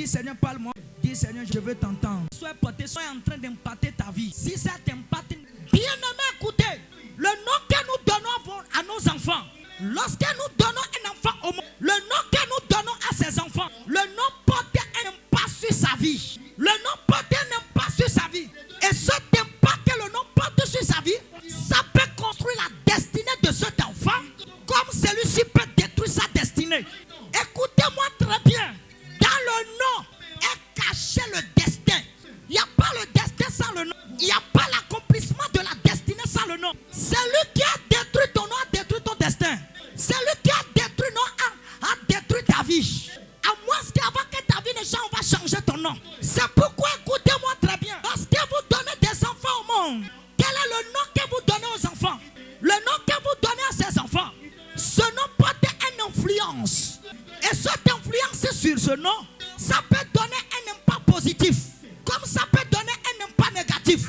Seigneur, parle-moi. Dis Seigneur, je veux t'entendre. Sois porté, sois en train d'impacter ta vie. Si ça t'impacte, bien-aimé, écoutez. Le nom que nous donnons à nos enfants, lorsque nous donnons un enfant au monde, le nom que nous donnons à ses enfants, le nom porte un impact sur sa vie. Le nom porte un impact sur sa vie. Et cet impact que le nom porte sur sa vie, ça peut construire la destinée de cet enfant, comme celui-ci peut détruire sa destinée. Écoutez-moi très bien. Dans le nom est caché le destin. Il n'y a pas le destin sans le nom. Il n'y a pas l'accomplissement de la destinée sans le nom. Celui qui a détruit ton nom a détruit ton destin. Celui qui a détruit ton nom a détruit ta vie. À moins qu'avant que ta vie ne change, on va changer ton nom. C'est pourquoi, écoutez-moi très bien. Lorsque vous donnez des enfants au monde, quel est le nom que vous donnez aux enfants? Le nom que vous donnez à ces enfants, ce nom porte une influence. Et cette influence sur ce nom, ça peut donner un impact positif, comme ça peut donner un impact négatif.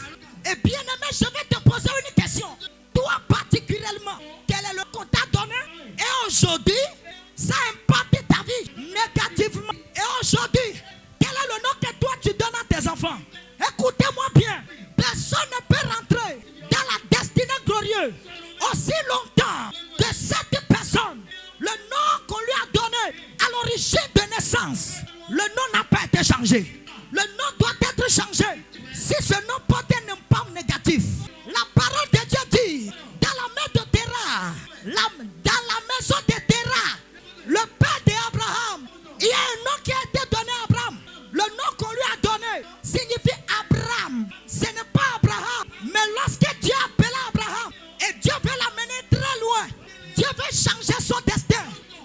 Et bien aimé, je vais te poser une question. Toi particulièrement, quel est le qu'on t'a donné? Et aujourd'hui, ça impacte ta vie négativement. Et aujourd'hui, quel est le nom que toi tu donnes à tes enfants? Écoutez-moi bien. Personne ne peut rentrer dans la destinée glorieuse aussi longtemps que cette personne, le nom qu'on lui a donné à l'origine de naissance, le nom n'a pas été changé. Le nom doit être changé. Si ce nom porte un impact négatif, la parole de Dieu dit, dans la main de Terah, dans la maison de Terah, le père d'Abraham, il y a un nom qui a été donné à Abraham. Le nom qu'on lui a donné signifie Abraham. Ce n'est pas Abraham. Mais lorsque Dieu appelle Abraham, et Dieu veut l'amener très loin, Dieu veut changer son destin.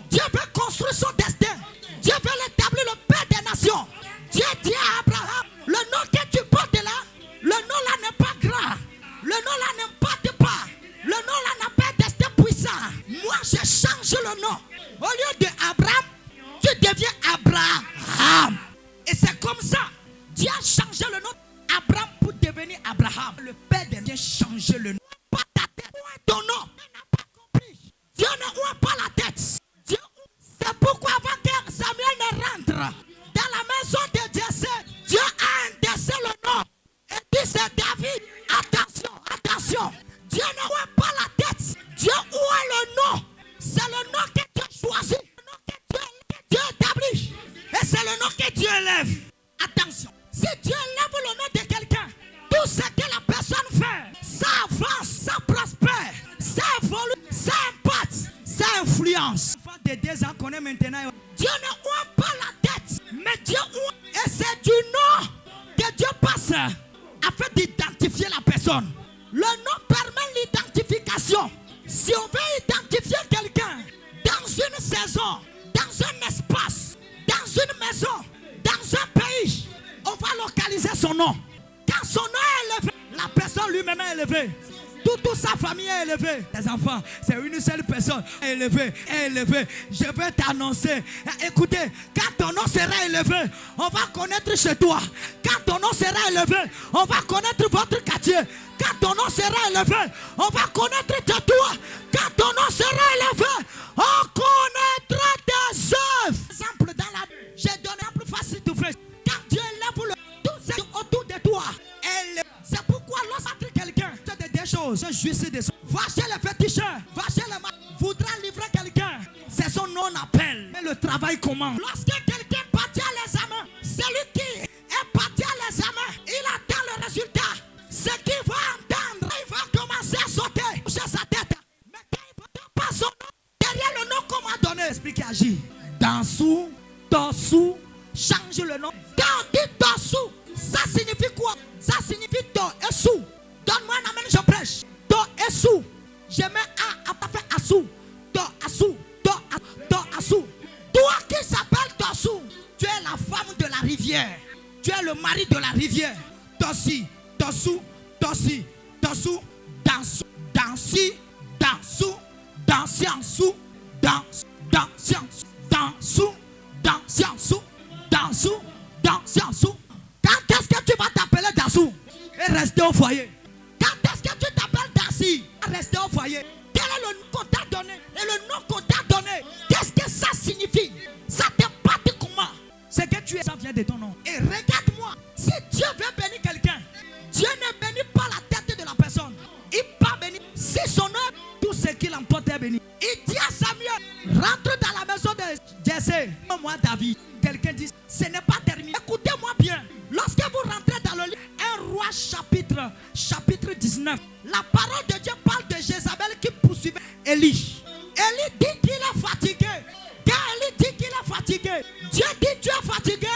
Dieu veut construire son destin. Dieu veut l'établir le père des nations. Dieu dit à Abraham, le nom que tu portes là, le nom là n'est pas grand. Le nom là n'impacte pas. Le nom là n'a pas un destin puissant. Moi, je change le nom. Au lieu de Abraham, tu deviens Abraham. Et c'est comme ça. Dieu a changé le nom d'Abraham pour devenir Abraham. Le père de Dieu changer le nom. Pas ta tête. Où est ton nom? Dieu n'a pas compris. Dieu n'a pas la tête. Dieu, c'est pourquoi avant que Samuel ne rentre dans la maison de Dieu, Dieu a indexé le nom. Et dit c'est David. Attention, attention. Dieu ne voit pas la tête. Dieu où est le nom? C'est le nom que Dieu choisit. Le nom que Dieu établit. Et c'est le nom que Dieu élève. Attention. Si Dieu élève le nom de quelqu'un, tout ce que la personne fait, ça avance, ça prospère, ça évolue, ça impacte, ça influence. L'enfant de 2 ans connaît maintenant. Dieu ne voit pas la tête, mais Dieu voit. Et c'est du nom que Dieu passe afin d'identifier la personne. Le nom permet l'identification. Si on veut identifier quelqu'un dans une saison, dans un espace, dans une maison, dans un pays, on va localiser son nom. Quand son nom est élevé, la personne lui-même est élevée. Toute sa famille est élevée. Les enfants, c'est une seule personne élevée, élevée. Je vais t'annoncer. Écoutez, quand ton nom sera élevé, on va connaître chez toi. Quand ton nom sera élevé, on va connaître votre quartier. Quand ton nom sera élevé, on va connaître chez toi. Quand ton nom sera élevé, on connaîtra tes œuvres. Exemple dans la... J'ai donné un plus facile de faire. Quand Dieu élève tout c'est autour de toi. C'est pourquoi lorsque quelqu'un fait des choses, va chez le féticheur, va chez le mal, voudra livrer quelqu'un. C'est son nom appel. Mais le travail commence. Lorsque quelqu'un partit à l'examen, celui qui est parti à l'examen, il attend le résultat. Ce qu'il va entendre, il va commencer à sauter sur sa tête. Mais quand il ne donne pas son nom, derrière le nom qu'on m'a donné, explique et agit. Dansou, Torsou, change le nom. Quand on dit Torsou, ça signifie quoi? Ça signifie Do et Sou. Donne-moi un amen, je prêche. Do et Sou. Je mets A, à fait Assou. Do, Assou. Do, Assou. Toi qui s'appelle Torsou, tu es la femme de la rivière. Tu es le mari de la rivière. Torsi, Torsou, Torsi, Torsou, Dansou, Dansi, Dansou, Dansiansou, Dansiansou, Dansou, Dansiansou, Dansou, Dansiansou. Quand est-ce que tu vas t'appeler Dansou et rester au foyer? Quand est-ce que tu t'appelles Dansi et rester au foyer? Quel est le nom qu'on t'a donné? Et le nom qu'on t'a donné, qu'est-ce que ça signifie? Ça t'impacte comment? C'est que tu es ça vient de ton nom. Et regarde-moi, si Dieu veut bénir quelqu'un, Dieu ne bénit pas la tête de la personne. Il pas bénir. Si son œuvre, tout ce qu'il emporte est béni. Il dit à Samuel, rentre dans la maison de Jessé. Moi, David, quelqu'un dit, ce n'est pas terminé. Écoutez-moi bien. Lorsque vous rentrez dans le livre 1 Roi chapitre 19, la parole de Dieu parle de Jézabel qui poursuivait Élie. Élie dit qu'il est fatigué. Quand Élie dit qu'il est fatigué, Dieu dit tu es fatigué,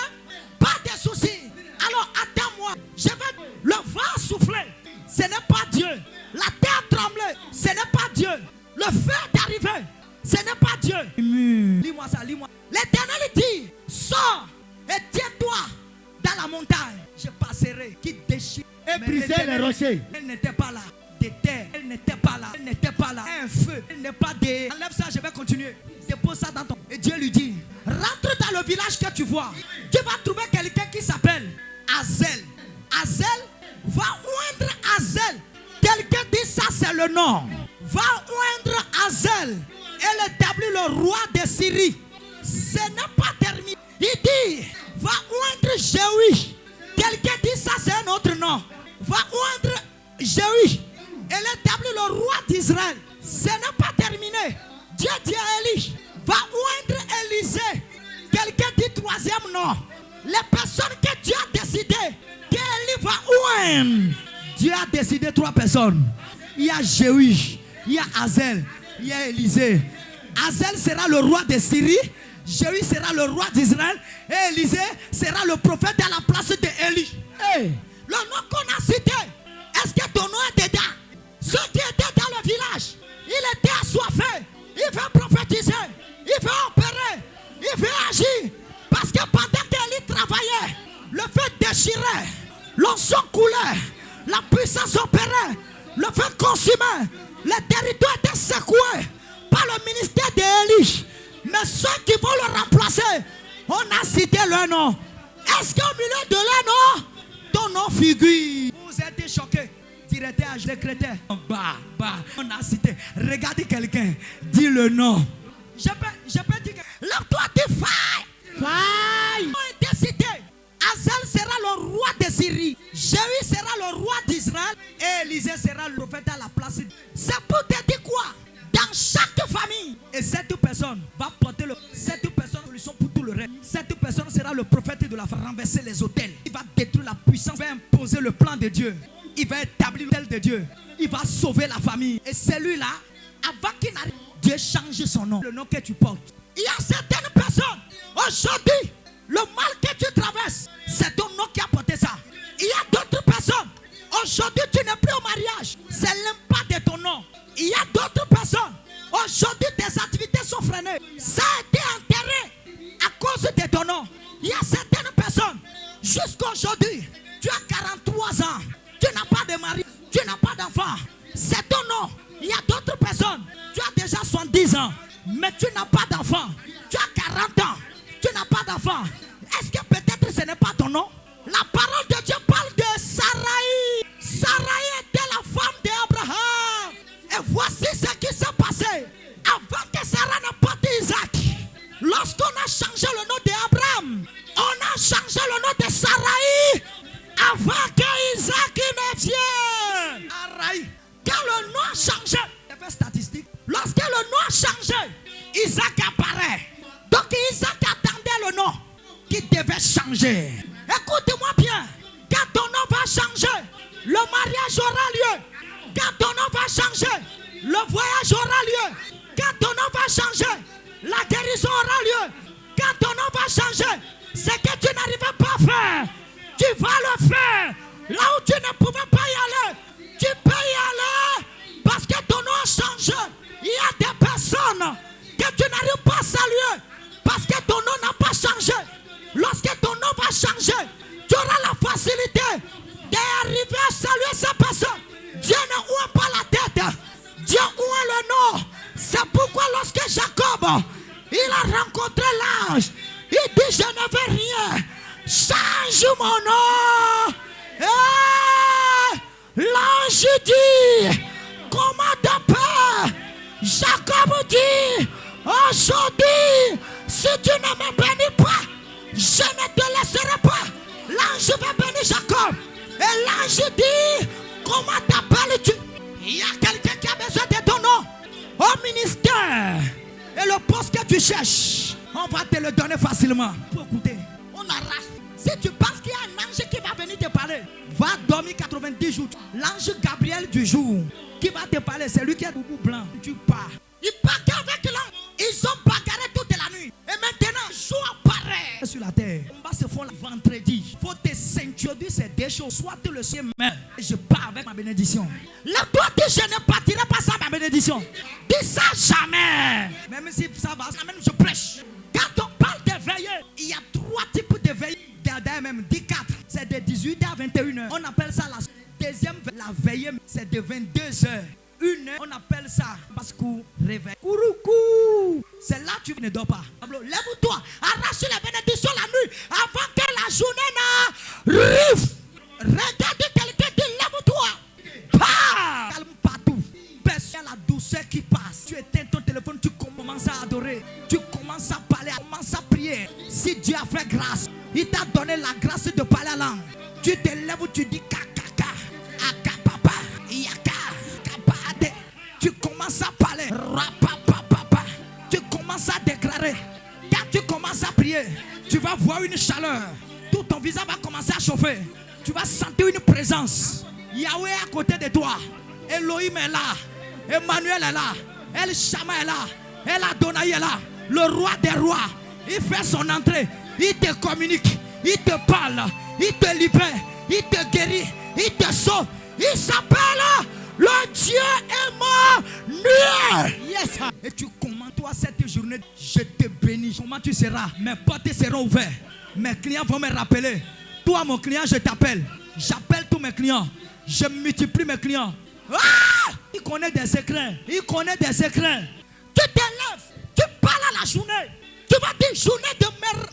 pas de soucis. Alors attends-moi, je vais le vent souffler. Ce n'est pas Dieu. La terre trembler, ce n'est pas Dieu. Le feu est arrivé, ce n'est pas Dieu. Lis-moi ça, lis-moi. L'Éternel dit, sors et tiens-toi dans la montagne. Je passerai, qui déchire et briser les rochers. Elle n'était pas là. Des terres, elle n'était pas là. Elle n'était pas là. Un feu, elle n'est pas des. Enlève ça, je vais continuer. Dépose ça dans ton. Et Dieu lui dit, rentre dans le village que tu vois. Tu vas trouver quelqu'un qui s'appelle Azel. Azel, va oindre Azel. Quelqu'un dit ça, c'est le nom. Va oindre Azel. Elle établit le roi de Syrie. Ce n'est pas terminé. Il dit, va oindre Jéhu. Quelqu'un dit ça, c'est un autre nom. Va oindre Jéhu. Elle établit le roi d'Israël. Ce n'est pas terminé. Dieu dit à Élie, va oindre Élisée. Quelqu'un dit troisième nom. Les personnes que Dieu a décidé qu'Élie va oindre. Dieu a décidé 3 personnes. Il y a Jéhu, il y a Azel, il y a Élisée. Azel sera le roi de Syrie. Jéhu sera le roi d'Israël. Et Élisée sera le prophète à la place d'Élie. Hey. Le nom qu'on a cité, est-ce que ton nom est dedans? Ceux qui étaient dans le village, il était assoiffé. Il veut prophétiser. Il veut opérer. Il veut agir. Parce que pendant qu'Élie travaillait, le feu déchirait. L'onction coulait. La puissance opérait. Le feu consumait. Le territoire était secoué par le ministère d'Élie. Mais ceux qui vont le remplacer, on a cité leur nom. Est-ce qu'au milieu de leur nom, ton nom figure? Vous êtes choqués. Directeur, secrétaire. On a cité. Regardez quelqu'un. Dis le nom. Je peux dire que. Lève-toi, dis faille. Faille. On a cité. Azel sera le roi de Syrie. Jéhu sera le roi d'Israël. Et Élisée sera le prophète à la place. C'est pour te dire quoi? Dans chaque famille. Et cette personne va porter cette personne solution pour tout le reste. Cette personne sera le prophète de la famille. Renverser les autels. Il va détruire la puissance. Il va imposer le plan de Dieu. Il va établir l'autel de Dieu. Il va sauver la famille. Et celui-là, avant qu'il n'arrive, Dieu change son nom. Le nom que tu portes. Il y a certaines personnes. Aujourd'hui, le mal que tu traverses, c'est ton nom qui a porté ça. Il y a d'autres personnes. Aujourd'hui, tu n'es plus au mariage. C'est l'impact de ton nom. Il y a d'autres personnes. Aujourd'hui, tes activités sont freinées. Ça a été enterré à cause de ton nom. Il y a certaines personnes. Jusqu'aujourd'hui, tu as 43 ans. Tu n'as pas de mari. Tu n'as pas d'enfant. C'est ton nom. Il y a d'autres personnes. Tu as déjà 70 ans. Mais tu n'as pas d'enfant. Tu as 40 ans. Tu n'as pas d'enfant. Est-ce que peut-être ce n'est pas ton nom? La parole de Dieu parle de Sarai. Sarai était la femme d'Abraham. Et voici ce qui s'est passé. Avant que Sarah ne porte Isaac, lorsqu'on a changé le nom d'Abraham, on a changé le nom de Sarai avant que Isaac ne vienne. Quand le nom a changé, il y a statistique. Lorsque le nom a changé, Isaac apparaît. Donc Isaac attendait le nom qui devait changer. Écoutez-moi bien. Quand ton nom va changer, le mariage aura lieu. Quand ton nom va changer, le voyage aura lieu. Quand ton nom va changer, la guérison aura lieu. Quand ton nom va changer, ce que tu n'arrivais pas à faire, tu vas le faire. Là où tu ne pouvais pas y aller, tu peux y aller. Parce que ton nom a changé. Il y a des personnes que tu n'arrives pas à saluer. Parce que ton nom n'a pas changé. Lorsque ton nom va changer, tu auras la facilité d'arriver à saluer ces personnes. Dieu ne ouvre pas la tête. Dieu ouvre le nom. C'est pourquoi lorsque Jacob, il a rencontré l'ange, il dit je ne veux rien. Change mon nom. Et l'ange dit, comment de peur? Jacob dit, aujourd'hui, si tu ne me bénis pas, Je ne te laisserai pas. L'ange va bénir Jacob. Et l'ange dit, comment t'appelles-tu? Il y a quelqu'un qui a besoin de ton nom au ministère. Et le poste que tu cherches, on va te le donner facilement. Pour écouter, on arrache. Si tu penses qu'il y a un ange qui va venir te parler, va dormir 90 jours. L'ange Gabriel du jour qui va te parler, c'est lui qui a boubou blanc. Tu pars. Il part avec l'ange. Ils ont bagarré toute la nuit. Et maintenant, jour apparaît sur la terre. On va se faire le vendredi. Il faut te s'introduire ces deux choses. Soit tu le sais même. Et je pars avec ma bénédiction. Là, toi, dis, je ne partirai pas sans ma bénédiction. Dis ça jamais. Même si ça va, même je prêche. Quand on parle de veillée, il y a 3 types de veillées. D'ailleurs, même 4. C'est de 18h à 21h. On appelle ça la deuxième la veillée. C'est de 22h. Une, on appelle ça parce qu'on réveille. Kouroukou. C'est là que tu ne dors pas. Lève-toi, arrache la bénédiction la nuit avant que la journée n'arrive. Regarde quelqu'un, dit lève-toi. Calme partout. Baisse la douceur qui passe. Tu éteins ton téléphone, tu commences à adorer. Tu commences à parler, tu commences à prier. Si Dieu a fait grâce, il t'a donné la grâce de parler la langue. Tu te lèves, tu dis kakaka, akapapa, yaka. Tu commences à parler, rapapapapa. Tu commences à déclarer. Quand tu commences à prier, tu vas voir une chaleur. Tout ton visage va commencer à chauffer. Tu vas sentir une présence. Yahweh est à côté de toi. Elohim est là. Emmanuel est là. El Shammah est là. El Adonai est là. Le roi des rois. Il fait son entrée. Il te communique. Il te parle. Il te libère. Il te guérit. Il te sauve. Il s'appelle le Dieu Emmanuel. Yes. Et tu commences toi cette journée. Je te bénis. Comment tu seras? Mes portes seront ouvertes. Mes clients vont me rappeler. Toi mon client, je t'appelle. J'appelle tous mes clients. Je multiplie mes clients. Ah! Il connaît des secrets. Il connaît des secrets. Tu te lèves. Tu parles à la journée. Tu vas dire journée de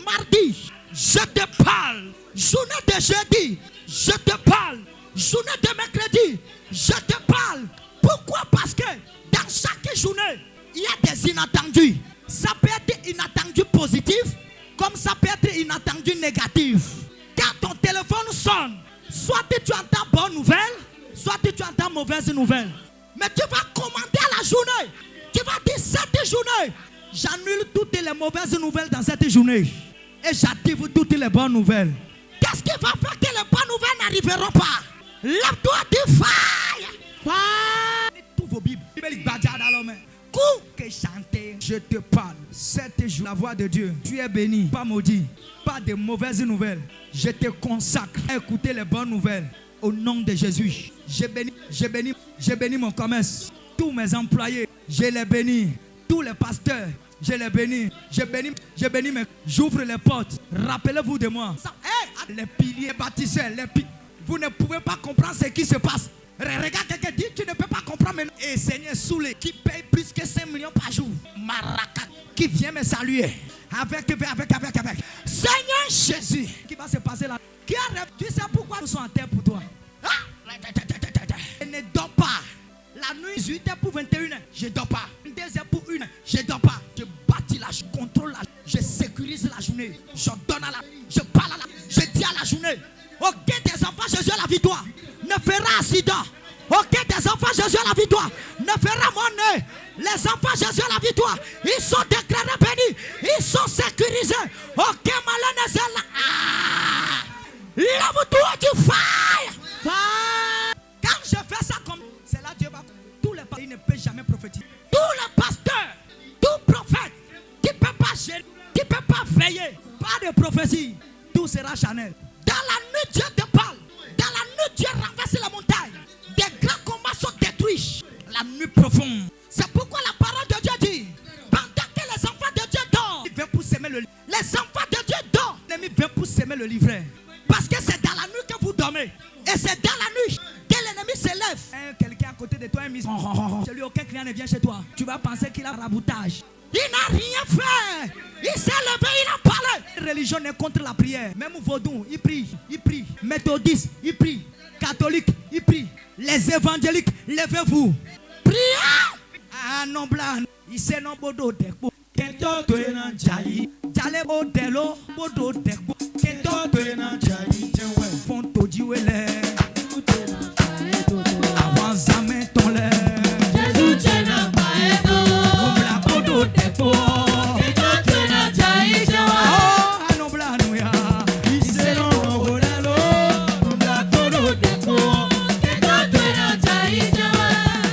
mardi. Je te parle. Journée de jeudi. Je te parle. Journée de mercredi, je te parle. Pourquoi? Parce que dans chaque journée, il y a des inattendus. Ça peut être inattendu positif, comme ça peut être inattendu négatif. Quand ton téléphone sonne, soit tu entends bonne nouvelle, soit tu entends mauvaise nouvelle. Mais tu vas commander à la journée. Tu vas dire cette journée, j'annule toutes les mauvaises nouvelles dans cette journée. Et j'active toutes les bonnes nouvelles. Qu'est-ce qui va faire que les bonnes nouvelles n'arriveront pas? Lève-toi, dis fire. Fire. Tous vos Bibles. Que chanter, je te parle. Cette jour, la voix de Dieu. Tu es béni, pas maudit, pas de mauvaises nouvelles. Je te consacre à écouter les bonnes nouvelles. Au nom de Jésus. J'ai béni mon commerce. Tous mes employés, je les bénis. Tous les pasteurs, je les bénis. Je bénis mes. J'ouvre les portes. Rappelez-vous de moi. Les piliers bâtisseurs, les piliers. Vous ne pouvez pas comprendre ce qui se passe. Regarde quelqu'un dit, tu ne peux pas comprendre maintenant. Et Seigneur Soulé, qui paye plus que 5 millions par jour. Maraka, qui vient me saluer. Avec. Seigneur Jésus, qui va se passer là. Qui arrive, tu sais pourquoi nous sommes en terre pour toi. Je ne dors pas. La nuit, 18h pour 21h, je ne dors pas. 2h pour 1h, je ne dors pas. Je bâtis je contrôle je sécurise la journée. Je donne je parle je dis à la journée. Ok, tes enfants, Jésus a la victoire. Ne fera accident. Ok, tes enfants, Jésus a la victoire. Ne fera monnaie. Les enfants, Jésus a la victoire. Ils sont déclarés bénis. Ils sont sécurisés. Ok, malin est là. Lève-toi du fire. Quand je fais ça comme c'est là Dieu va. Tous les pasteurs, il ne peut jamais prophétiser. Tous les pasteurs, tout prophète qui ne peut pas gérer, qui ne peut pas veiller, pas de prophétie, tout sera charnel. Dans la nuit, Dieu te parle. Dans la nuit, Dieu renverse la montagne. Des grands combats sont détruits. La nuit profonde. C'est pourquoi la parole de Dieu dit, pendant que les enfants de Dieu dorment, il vient pour s'aimer le livre. Les enfants de Dieu dorment, l'ennemi vient pour s'aimer le livret. Parce que c'est dans la nuit que vous dormez. Et c'est dans la nuit que l'ennemi se lève. Quelqu'un à côté de toi est mis. Chez lui, aucun client ne vient chez toi. Tu vas penser qu'il a raboutage. Il n'a rien fait. Il s'est levé, il a parlé. La religion est contre la prière. Même vaudou, il prie. Méthodiste, il prie. Catholique, il prie. Les évangéliques, levez-vous. Priez. Ah non blanc. Il s'est non bodo de. Tale Odelo, Bodo Debo, Keto Pena Chai, Fonto Diwele, Avanzame Tole, Jesus Chena Paedo, Obla Bodo Debo, Keto Pena Chai, Oh, Anobla Noya, Isero Odelo, Obla Bodo Debo, Keto Pena Chai,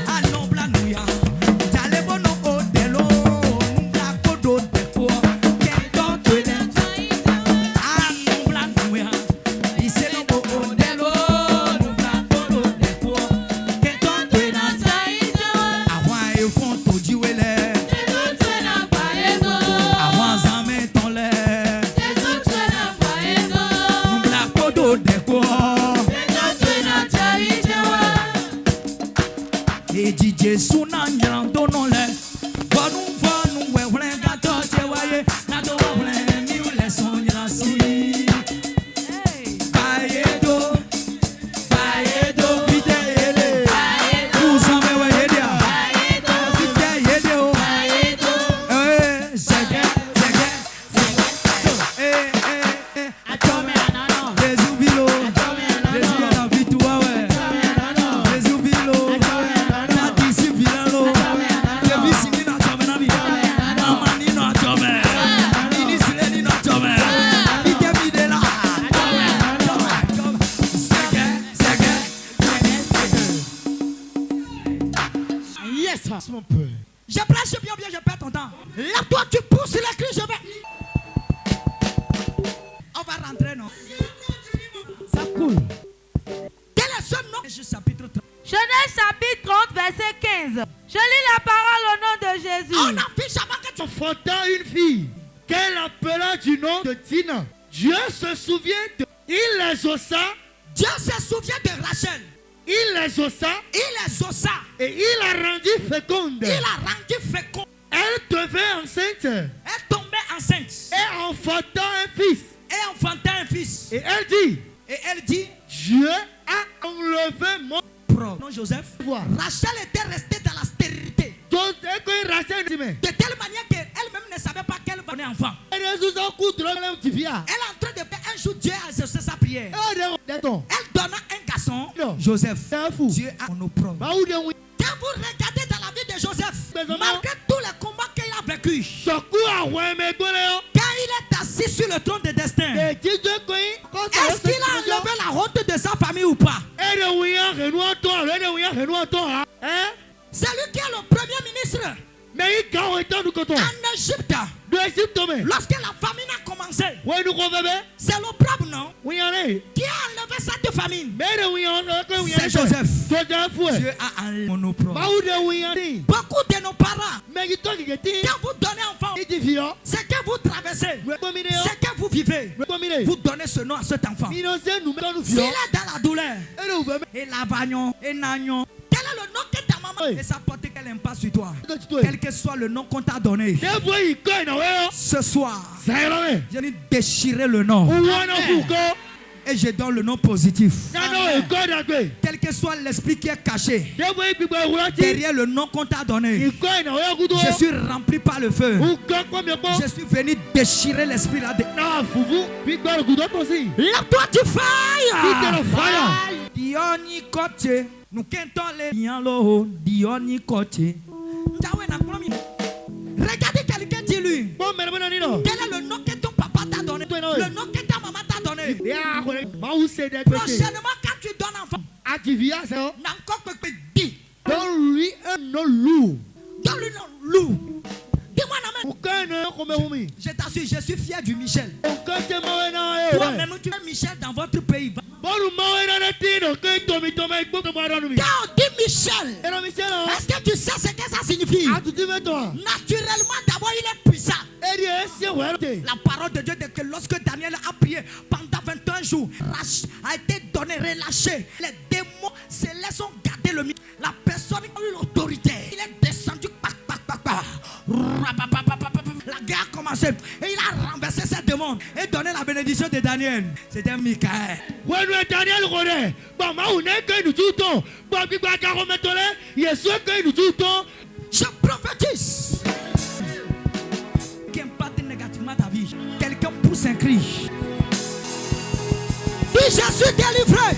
Anobla Noya, Tale Bono Odelo, Obla Bodo Debo, Keto Pena Chai, Anobla Noya, Isero Odelo, Obla Bodo Debo, Keto Pena Chai, Awa Fonto Diwele, Awa Zame Tole, Obla Bodo Debo. Et DJ Suna Nyando no le Vanu vanu we wle gato che waye na do wle mi ule son ya si Bayedo vite ele Usame we yedia vite yede o Zege Atome anano Rezubilo Rezubilo vitua we Rezubilo Yes, mon père. Je prêche bien, je perds ton temps. Là, toi, tu pousses la crise, je vais. On va rentrer, non? Ça coule. Quel est ce nom? Genèse chapitre 30. Genèse chapitre 30, verset 15. Je lis la parole au nom de Jésus. On affiche avant que tu... Enfantant une fille qu'elle appela du nom de Tina. Dieu se souvient de... Il les ossa. Dieu se souvient de Rachel. Il les ossa. Il les ossa. Et il la rendit féconde. Il a rendu fécond. Elle devint enceinte. Elle tombait enceinte. Et enfantant un fils. Et enfantait un fils. Et elle dit. Et elle dit, Dieu a enlevé mon pro. Non, Joseph. Voir. Rachel était restée dans la stérilité. De telle manière qu'elle-même ne savait pas qu'elle va naître enfant. Elle est en train de faire un jour, Dieu a exaucé sa prière. Elle donna un garçon, Joseph. Dieu a mon opprobre. Quand vous regardez dans la vie de Joseph, malgré tous les combats qu'il a vécu, quand il est assis sur le trône de destin, est-ce qu'il a enlevé la honte de sa famille ou pas? C'est lui qui est le premier ministre en Égypte. Lorsque la famine a commencé, c'est l'opprobre, non? Qui a enlevé cette famine? C'est Joseph. Dieu a enlevé mon opprobre. Beaucoup de nos parents, quand vous donnez enfant, c'est que vous traversez, c'est que vous vivez. Vous donnez ce nom à cet enfant. S'il est dans la douleur, et l'avagnon, et nagnon, quel est le nom que ta maman et ça porte quel impact sur toi? Quel que soit le nom qu'on t'a donné, ce soir, je vais déchirer le nom et je donne le nom positif. Quel que soit l'esprit qui est caché derrière le nom qu'on t'a donné, je suis rempli par le feu. Je suis venu déchirer l'esprit là-dedans. Lève-toi du fire. Dioni côté. Nous cantons les liens Dioni côté. Regardez quelqu'un, dis-lui. Quel est le nom que ton papa t'a donné? Le nom que ta maman t'a donné. Prochainement, quand tu donnes enfant, n'encore que dis. Donne-lui un nom lourd. Donne-lui un nom lourd. Dis-moi, je t'assure, je suis fier du Michel. Toi-même, tu es Michel dans votre pays. Quand on dit Michel, est-ce que tu sais ce que ça signifie? Naturellement, d'abord, il est puissant. La parole de Dieu dit que lorsque Daniel a prié pendant 21 jours, a été donné, relâché. Les démons célestes ont gardé le mystère. La personne qui a eu l'autorité, il est descendu. La guerre a commencé et il a renversé ces démons et donné la bénédiction de Daniel. C'était Michael. Je prophétise qui impacte négativement ta vie. pousse un cri. Dis, je suis délivré.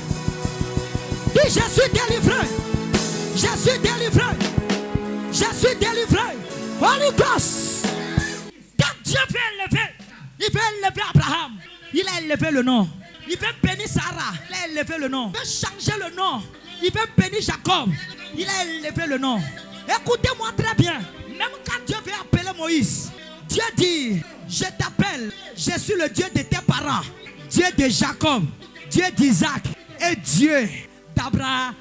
Dis, je suis délivré. Je suis délivré. Je suis délivré. Holy Ghost. Quand Dieu veut élever, il veut élever Abraham. Il a élevé le nom. Il veut bénir Sarah. Il a élevé le nom. Il veut changer le nom. Il veut bénir Jacob. Il a élevé le nom. Écoutez-moi très bien. Même quand Dieu veut appeler Moïse, Dieu dit, je t'appelle. Je suis le Dieu de tes parents. Dieu de Jacob. Dieu d'Isaac. Et Dieu d'Abraham.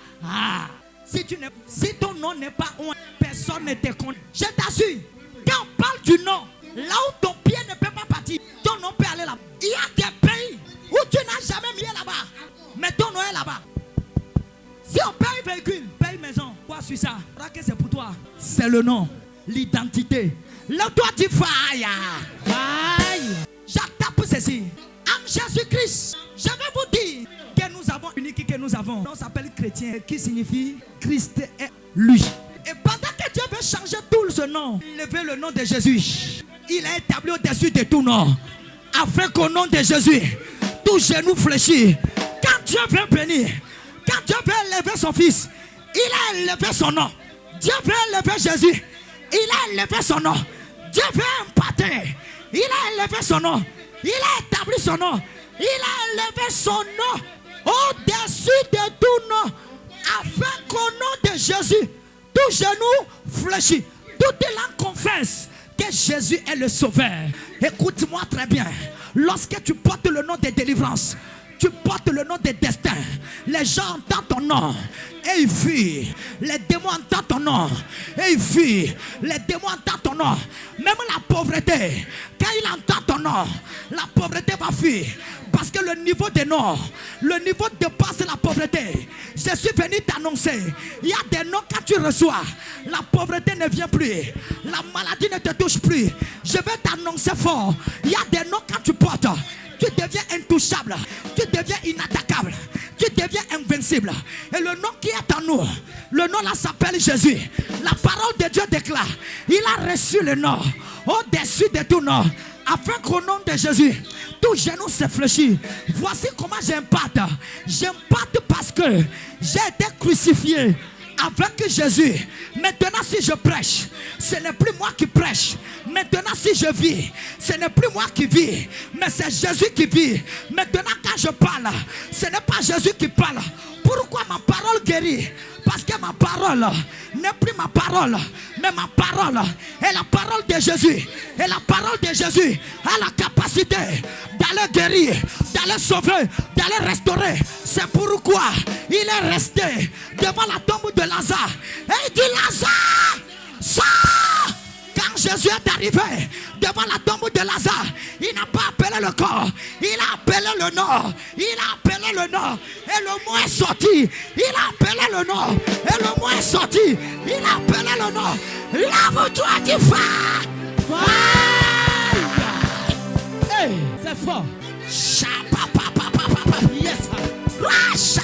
Si ton nom n'est pas un, personne ne te connaît. Je t'assure, quand on parle du nom, là où ton pied ne peut pas partir, ton nom peut aller là-bas. Il y a des pays où tu n'as jamais mis là-bas, mais ton nom est là-bas. Si on paye véhicule, paye maison, quoi sur ça? Que c'est pour toi. C'est le nom, l'identité. Là toi tu failles. J'attaque pour ceci. En Jésus-Christ, je vais vous dire que nous avons unique que nous avons. On s'appelle chrétien, qui signifie Christ est lui. Et pendant que Dieu veut changer tout ce nom, lever le nom de Jésus, il a établi au-dessus de tout nom, afin qu'au nom de Jésus, tout genou fléchit. Quand Dieu veut bénir, quand Dieu veut élever son fils, il a élevé son nom. Dieu veut élever Jésus, il a élevé son nom. Dieu veut imparter, il a élevé son nom. Il a établi son nom. Il a élevé son nom au-dessus de tout nom, afin qu'au nom de Jésus, tout genou fléchit, toute langue confesse que Jésus est le sauveur. Écoute-moi très bien. Lorsque tu portes le nom de délivrance, tu portes le nom de destin. Les gens entendent ton nom et ils fuient. Les démons entendent ton nom et ils fuient. Les démons entendent ton nom. Même la pauvreté, quand il entend ton nom, la pauvreté va fuir. Parce que le niveau des noms, le niveau dépasse la pauvreté. Je suis venu t'annoncer. Il y a des noms quand tu reçois, la pauvreté ne vient plus. La maladie ne te touche plus. Je vais t'annoncer fort. Il y a des noms quand tu portes, tu deviens intouchable, tu deviens inattaquable, tu deviens invincible. Et le nom qui est en nous, le nom là s'appelle Jésus. La parole de Dieu déclare, il a reçu le nom au-dessus de tout nom, afin qu'au nom de Jésus, tout genou se fléchit. Voici comment j'imparte. J'imparte parce que j'ai été crucifié avec Jésus. Maintenant si je prêche, ce n'est plus moi qui prêche. Maintenant si je vis, ce n'est plus moi qui vis, mais c'est Jésus qui vit. Maintenant quand je parle, ce n'est pas Jésus qui parle. Pourquoi ma parole guérit? Parce que ma parole n'est plus ma parole, mais ma parole est la parole de Jésus. Et la parole de Jésus a la capacité d'aller guérir, d'aller sauver, d'aller restaurer. C'est pourquoi il est resté devant la tombe de Lazare. Et il dit, Lazare, sors! Quand Jésus est arrivé devant la tombe de Lazare, il n'a pas appelé le corps, il a appelé le nom. Il a appelé le nom et le mot est sorti. Il a appelé le nom et le mot est sorti. Il a appelé le nom. Lève-toi du feu. Hey, c'est fort. Yes.